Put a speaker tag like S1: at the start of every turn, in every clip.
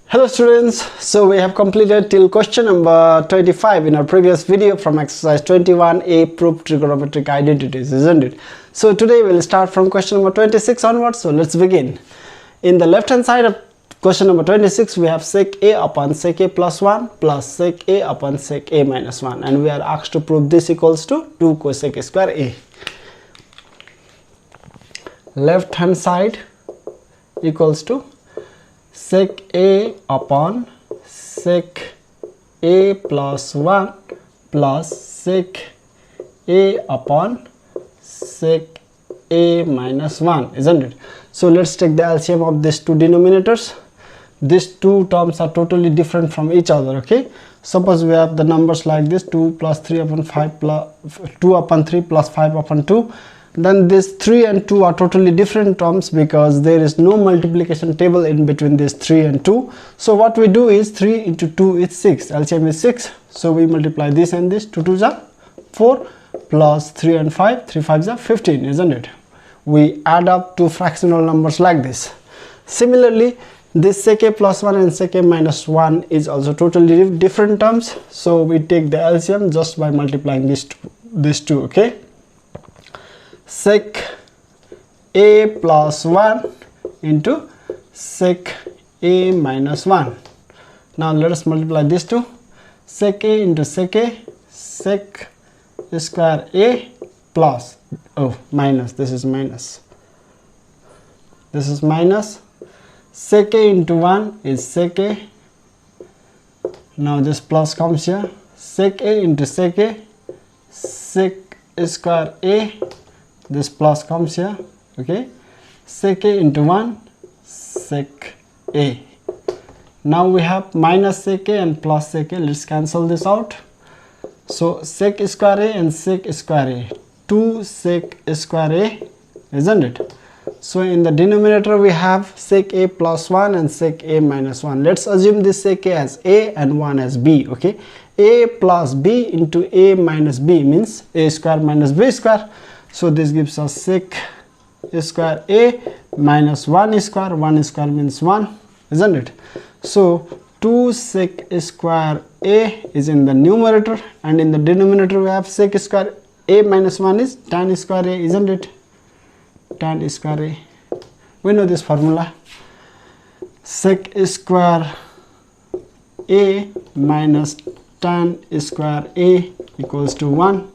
S1: Hello students, so we have completed till question number 25 in our previous video from exercise 21A proof trigonometric identities, isn't it? So today we'll start from question number 26 onwards, so let's begin. In the left hand side of question number 26 we have sec a upon sec a plus 1 plus sec a upon sec a minus 1, and we are asked to prove this equals to 2 cosec square a. Left hand side equals to sec a upon sec a plus 1 plus sec a upon sec a minus 1, isn't it? So let's take the LCM of these two denominators. These two terms are totally different from each other, okay? Suppose we have the numbers like this, 2 plus 3 upon 5 plus 2 upon 3 plus 5 upon 2. Then this 3 and 2 are totally different terms because there is no multiplication table in between this 3 and 2. So what we do is 3 into 2 is 6, LCM is 6. So we multiply this and this, 2 2s are 4 plus 3 and 5, 3 5s are 15, isn't it? We add up two fractional numbers like this. Similarly, this sec a plus 1 and sec a minus 1 is also totally different terms. So we take the LCM just by multiplying these two, okay? Sec a plus 1 into sec a minus 1. Now let us multiply these two. Sec a into sec a, sec square a plus, minus, this is minus. This is minus. Sec a into 1 is sec a. Now this plus comes here. Sec a into sec a, sec square a. This plus comes here, okay? Sec a into 1, sec a. Now we have minus sec a and plus sec a. Let's cancel this out. So sec square a and sec square a, 2 sec square a, isn't it? So in the denominator we have sec a plus 1 and sec a minus 1. Let's assume this sec a as a and 1 as b, okay? A plus b into a minus b means a square minus b square. So this gives us sec square a minus 1 square. 1 square means 1, isn't it? So 2 sec square a is in the numerator, and in the denominator we have sec square a minus 1 is tan square a, isn't it? Tan square a. We know this formula. Sec square a minus tan square a equals to 1.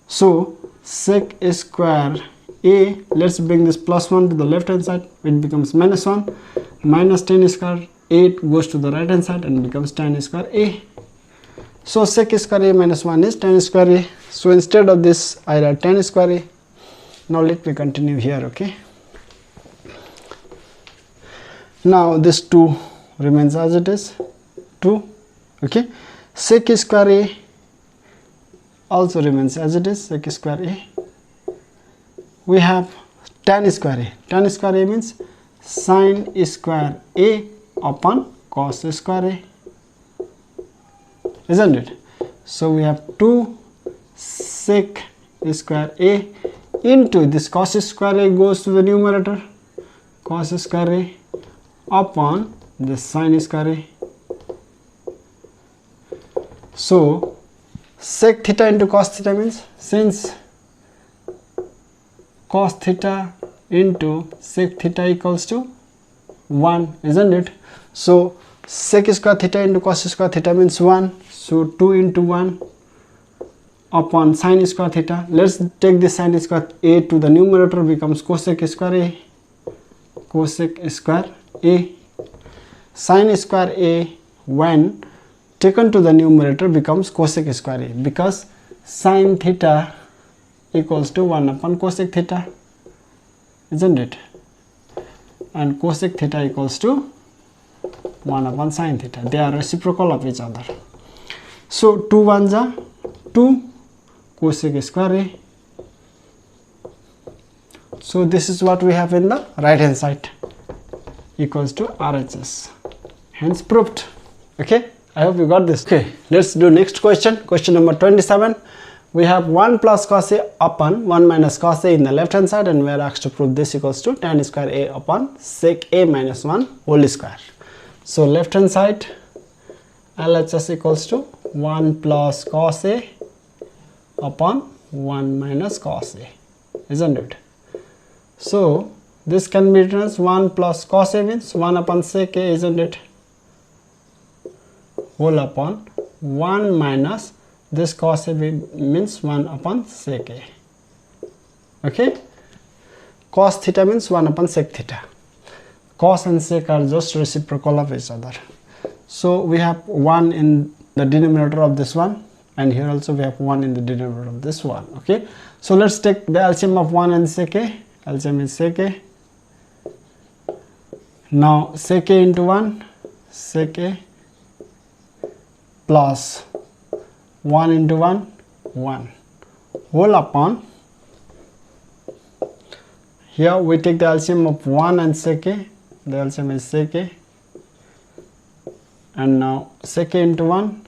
S1: So sec square a, let's bring this plus 1 to the left hand side, it becomes minus 1, minus tan square 8 goes to the right hand side and becomes tan square a. So sec square a minus 1 is tan square a. So instead of this I write tan square a. Now let me continue here, okay? Now this 2 remains as it is, 2, okay? Sec square a also remains as it is, sec square a. We have tan square a. Tan square a means sin square a upon cos square a, isn't it? So we have 2 sec square a into this cos square a goes to the numerator, cos square a upon the sin square a. So sec theta into cos theta means, since cos theta into sec theta equals to 1, isn't it? So sec square theta into cos square theta means 1. So 2 into 1 upon sin square theta. Let's take this sin square a to the numerator, becomes cosec square a, cosec square a. Sin square a when taken to the numerator becomes cosec square a, because sin theta equals to 1 upon cosec theta, isn't it? And cosec theta equals to 1 upon sin theta. They are reciprocal of each other. So 2 1s are 2 cosec square a. So this is what we have in the right hand side, equals to RHS. Hence proved. Okay, I hope you got this. Okay, let's do next question. Question number 27. we have 1 plus cos a upon 1 minus cos a in the left hand side, and we are asked to prove this equals to tan square a upon sec a minus 1 whole square. So left hand side, LHS equals to 1 plus cos A upon 1 minus cos A, isn't it? So this can be written as 1 plus cos A means 1 upon sec A, isn't it? Whole upon 1 minus this cos A means 1 upon sec A. Okay, cos theta means 1 upon sec theta. Cos and sec are just reciprocal of each other. So we have 1 in the denominator of this one, and here also we have 1 in the denominator of this one. Okay, so let's take the LCM of 1 and sec A. LCM is sec A. Now sec A into 1, sec A, plus 1 into 1, 1, whole upon, here we take the LCM of 1 and sec A, the LCM is sec A, and now sec A into 1,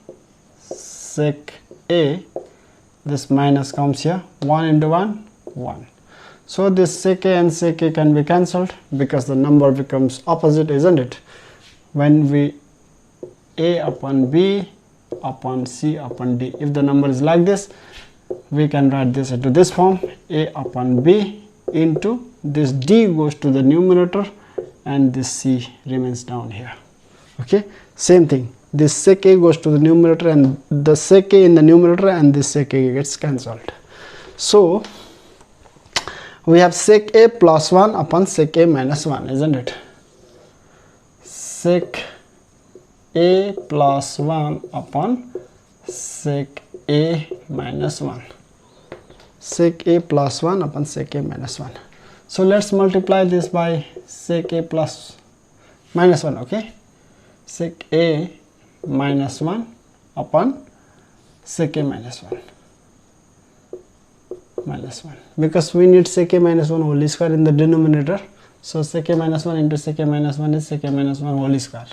S1: sec A, this minus comes here, 1 into 1, 1. So this sec A and sec A can be cancelled because the number becomes opposite, isn't it? When we A upon B upon C upon D, if the number is like this, we can write this into this form, A upon B into this D goes to the numerator and this C remains down here. Okay, same thing, this sec A goes to the numerator and the sec A in the numerator and this sec A gets cancelled. So we have sec A plus 1 upon sec A minus 1, isn't it? Sec A plus 1 upon sec A minus 1. Sec A plus 1 upon sec A minus 1. So let's multiply this by sec A plus minus 1, okay? Sec A minus 1 upon sec A minus 1. Minus 1, because we need sec A minus 1 whole square in the denominator. So sec A minus 1 into sec A minus 1 is sec A minus 1 whole square.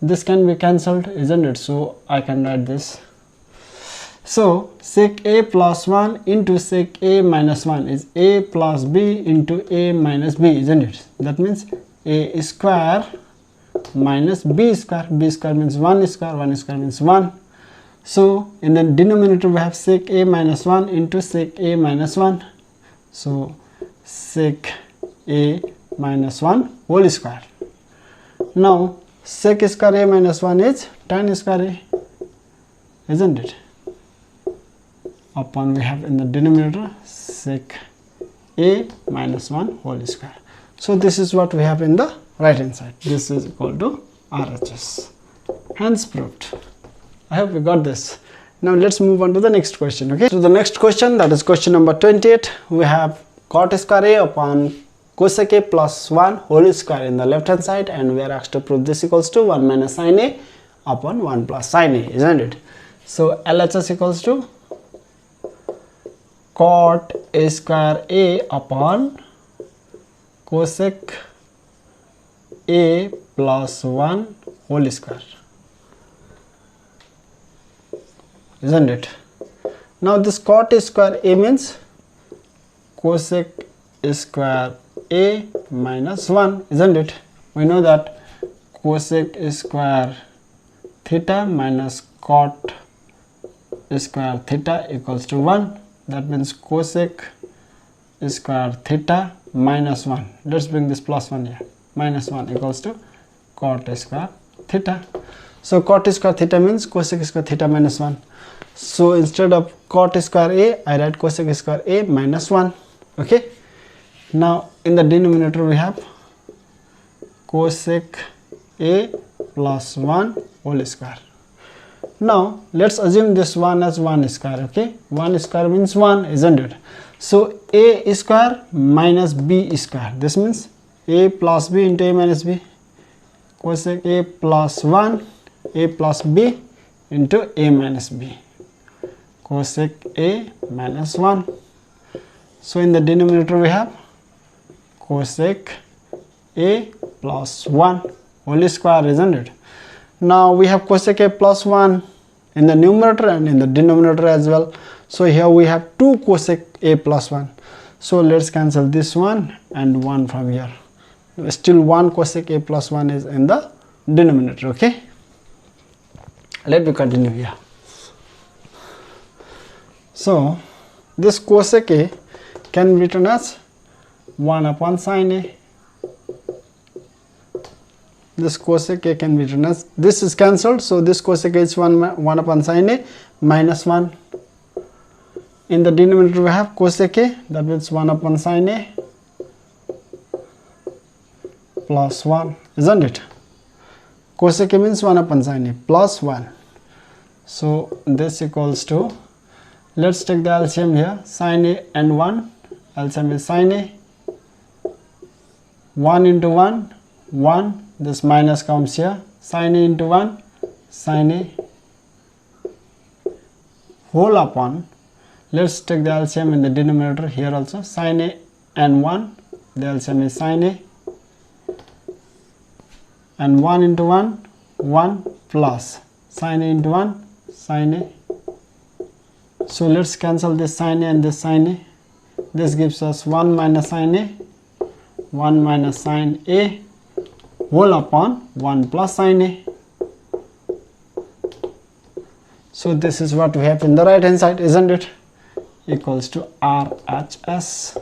S1: This can be cancelled, isn't it? So I can write this. So sec A plus 1 into sec A minus 1 is A plus B into A minus B, isn't it? That means A square minus B square. B square means 1 square, 1 square means 1. So in the denominator we have sec A minus 1 into sec A minus 1. So sec A minus 1 whole square. Now sec square A minus 1 is tan square A, isn't it? Upon we have in the denominator sec A minus 1 whole square. So this is what we have in the right hand side. This is equal to RHS. Hence proved. I hope you got this. Now let's move on to the next question. Okay, so the next question, that is question number 28. We have cot square A upon cosec A plus 1 whole square in the left hand side, and we are asked to prove this equals to 1 minus sin A upon 1 plus sin A, isn't it? So LHS equals to cot square A upon cosec A plus 1 whole square, isn't it? Now this cot square A means cosec square A minus 1, isn't it? We know that cosec square theta minus cot square theta equals to 1. That means cosec square theta minus 1. Let's bring this plus 1 here. Minus 1 equals to cot square theta. So cot square theta means cosec square theta minus 1. So instead of cot square A, I write cosec square A minus 1. Okay. Now in the denominator we have cosec A plus 1 whole square. Now let's assume this 1 as 1 square. Okay, 1 square means 1, isn't it? So A square minus B square. This means A plus B into A minus B. Cosec A plus 1 A plus B into A minus B. Cosec A minus 1. So in the denominator we have cosec A plus 1 whole square, isn't it? Now we have cosec A plus 1 in the numerator and in the denominator as well. So here we have 2 cosec A plus 1. So let's cancel this one and 1 from here. still 1 cosec A plus 1 is in the denominator. Okay, let me continue here. So this cosec A can be written as 1 upon sin A. This cosec A can be written as, this is cancelled, so this cosec A is 1 upon sin A minus 1. In the denominator we have cosec A, that means 1 upon sin A plus 1, isn't it? Cosec A means 1 upon sin A plus 1. So this equals to, let's take the LCM here, sin A and 1, LCM is sin A, 1 into 1, 1, this minus comes here, sin A into 1, sin A, whole upon, let's take the LCM in the denominator here also, sin A and 1, the LCM is sin A, and 1 into 1, 1 plus sin A into 1, sin A. So let's cancel this sin A and this sin A. This gives us 1 minus sin A, 1 minus sin A, whole upon 1 plus sin A. So this is what we have in the right hand side, isn't it? Equals to RHS,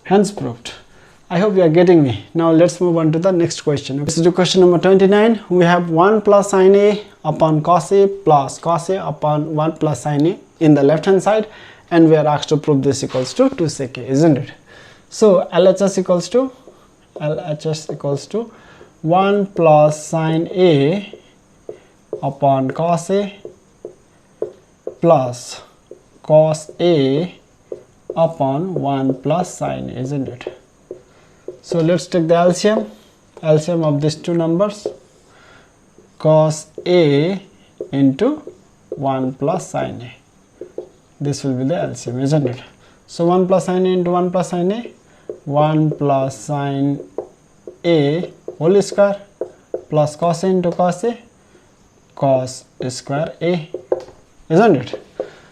S1: hence proved. I hope you are getting me. Now let's move on to the next question. This is the question number 29. We have 1 plus sin A upon cos A plus cos A upon 1 plus sin A in the left hand side, and we are asked to prove this equals to 2 sec A, isn't it? So LHS equals to 1 plus sin A upon cos A plus cos A upon 1 plus sin A, isn't it? So let's take the LCM of these two numbers, cos A into 1 plus sin A. This will be the LCM, isn't it? So 1 plus sin A into 1 plus sin A, 1 plus sin A whole square plus cos A into cos A, cos square A, isn't it?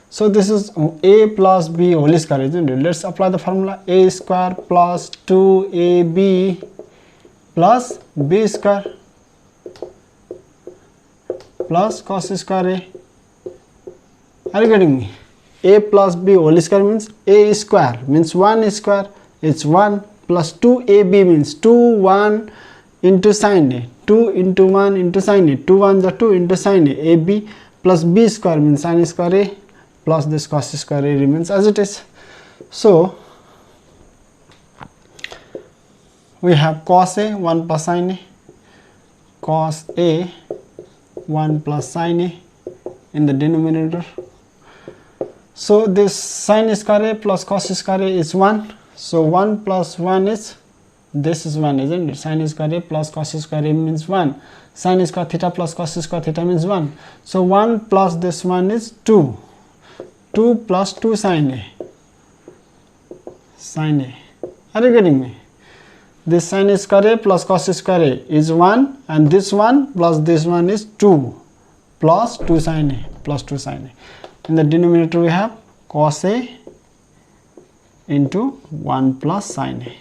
S1: So this is A plus B whole square, isn't it? Let's apply the formula, A square plus 2AB plus B square plus cos square A. Are you getting me? A plus B whole square means A square means 1 square, it's 1, plus 2AB means 2, 1 into sin A, 2 into 1 into sin A, 2 1s are 2 into sin A, AB plus B square means sin square A, plus this cos square A remains as it is. So we have cos A 1 plus sin A, cos A 1 plus sin A in the denominator. So this sin square A plus cos square A is 1. So 1 plus 1 is, this is 1, isn't it? Sin square A plus cos square A means 1. Sin square theta plus cos square theta means 1. So 1 plus this 1 is 2. 2 plus 2 sin A. Sin A. Are you getting me? This sin square A plus cos square A is 1, and this 1 plus this 1 is 2 plus 2 sin A plus 2 sin A. In the denominator we have cos A into 1 plus sin A.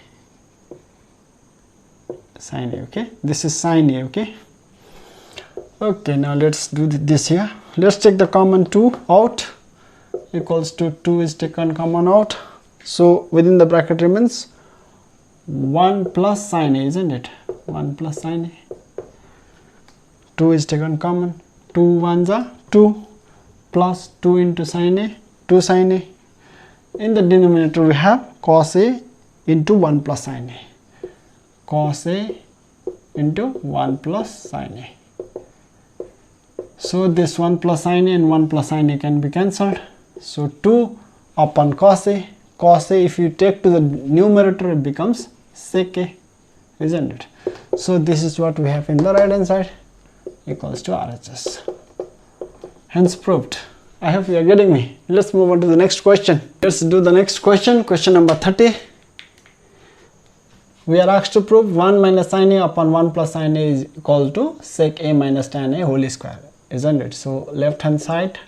S1: Sin A, okay? This is sin A, okay? Okay, now let's do this here. Let's take the common 2 out. Equals to 2 is taken common out. So within the bracket remains 1 plus sin A, isn't it? 1 plus sin A. 2 is taken common. 2 1s are 2 plus 2 into sin A, 2 sin A. In the denominator we have cos A into 1 plus sin A. Cos A into 1 plus sin A. So this 1 plus sin A and 1 plus sin A can be cancelled. So 2 upon cos A. Cos A, if you take to the numerator, it becomes sec A, isn't it? So this is what we have in the right hand side, equals to RHS. Hence proved. I hope you are getting me. Let's move on to the next question. Let's do the next question. Question number 30. We are asked to prove 1 minus sin A upon 1 plus sin A is equal to sec A minus tan A whole square, isn't it? So left hand side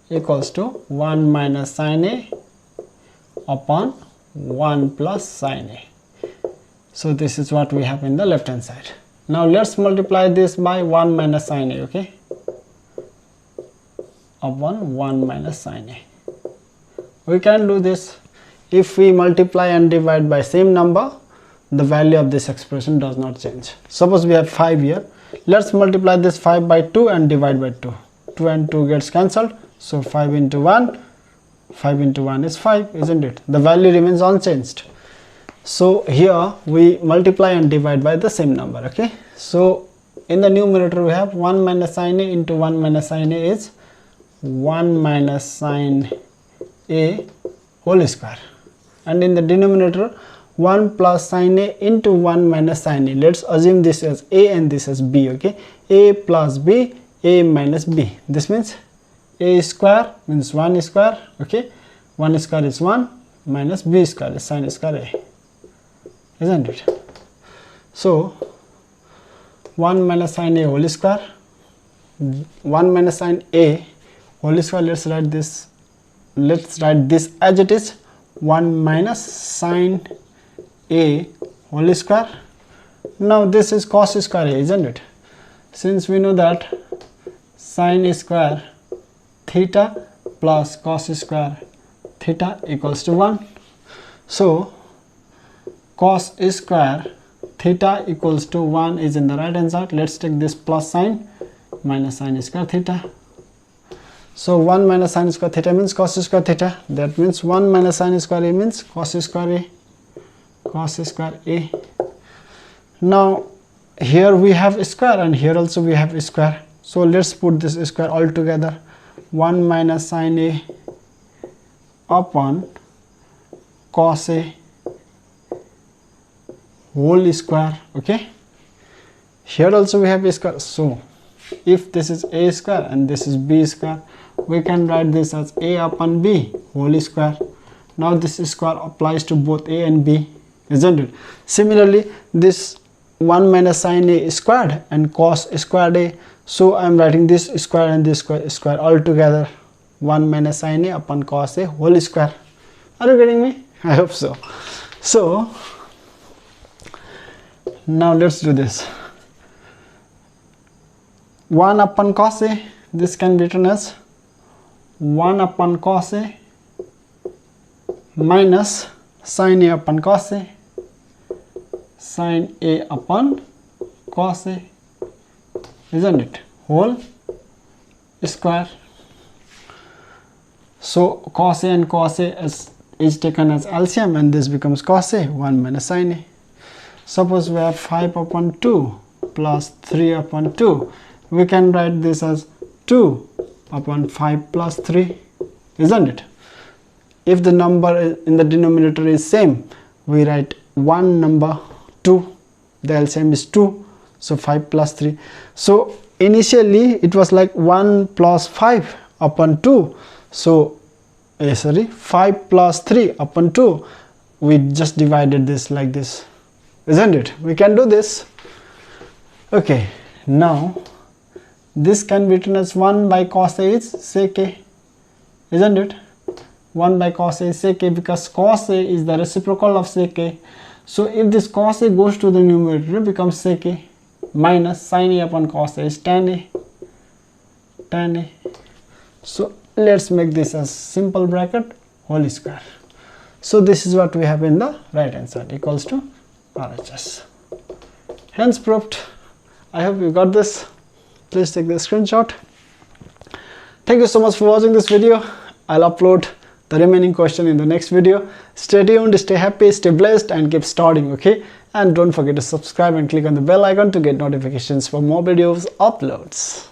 S1: equals to 1 minus sin A upon 1 plus sin A. So this is what we have in the left hand side. Now let's multiply this by 1 minus sin a, okay, upon 1 minus sin a. We can do this. If we multiply and divide by same number, the value of this expression does not change. Suppose we have 5 here. Let's multiply this 5 by 2 and divide by 2. 2 and 2 gets cancelled. So 5 into 1, 5 into 1 is 5, isn't it? The value remains unchanged. So here we multiply and divide by the same number, okay? So in the numerator we have 1 minus sin a into 1 minus sin a is 1 minus sin a whole square. And in the denominator 1 plus sin a into 1 minus sin a. Let's assume this as a and this as b, okay? A plus b, a minus b. This means a square means 1 square, okay? 1 square is 1 minus b square is sin square a, isn't it? So 1 minus sin a whole square, 1 minus sin a whole square. Let's write this as it is, 1 minus sin a whole square. Now this is cos square a, isn't it? Since we know that sin square theta plus cos square theta equals to 1. So cos square theta equals to 1 is in the right hand side. Let's take this plus sign minus sin square theta. So 1 minus sin square theta means cos square theta. That means 1 minus sin square a means cos square a. Cos square a. Now here we have square and here also we have square. So let's put this square all together. 1 minus sin a upon cos a whole square, okay? Here also we have a square. So if this is a square and this is b square, we can write this as a upon b whole square. Now this square applies to both a and b, isn't it? Similarly, this 1 minus sin a squared and cos squared a. So I am writing this square and this square all together. 1 minus sin a upon cos a whole square. Are you getting me? I hope so. So now let's do this. 1 upon cos a, this can be written as 1 upon cos a minus sin a upon cos a, sin a upon cos a, isn't it? Whole square. So cos a and cos a is taken as LCM and this becomes cos a, 1 minus sin a. Suppose we have 5 upon 2 plus 3 upon 2. We can write this as 2 upon 5 plus 3, isn't it? If the number in the denominator is same, we write one number 2. The LCM is 2. So 5 plus 3. So initially it was like 1 plus 5 upon 2. So 5 plus 3 upon 2. We just divided this like this, isn't it? We can do this. Okay, now this can be written as 1 by cos a is sec a, isn't it? 1 by cos a is sec a because cos a is the reciprocal of sec a. So if this cos a goes to the numerator, it becomes sec a minus sin a upon cos a is tan a. Tan a. So let's make this as simple bracket whole square. So this is what we have in the right hand side equals to RHS. Hence proved. I hope you got this. Please take the screenshot. Thank you so much for watching this video. I'll upload the remaining question in the next video. Stay tuned, stay happy, stay blessed and keep studying, okay? And don't forget to subscribe and click on the bell icon to get notifications for more videos uploads.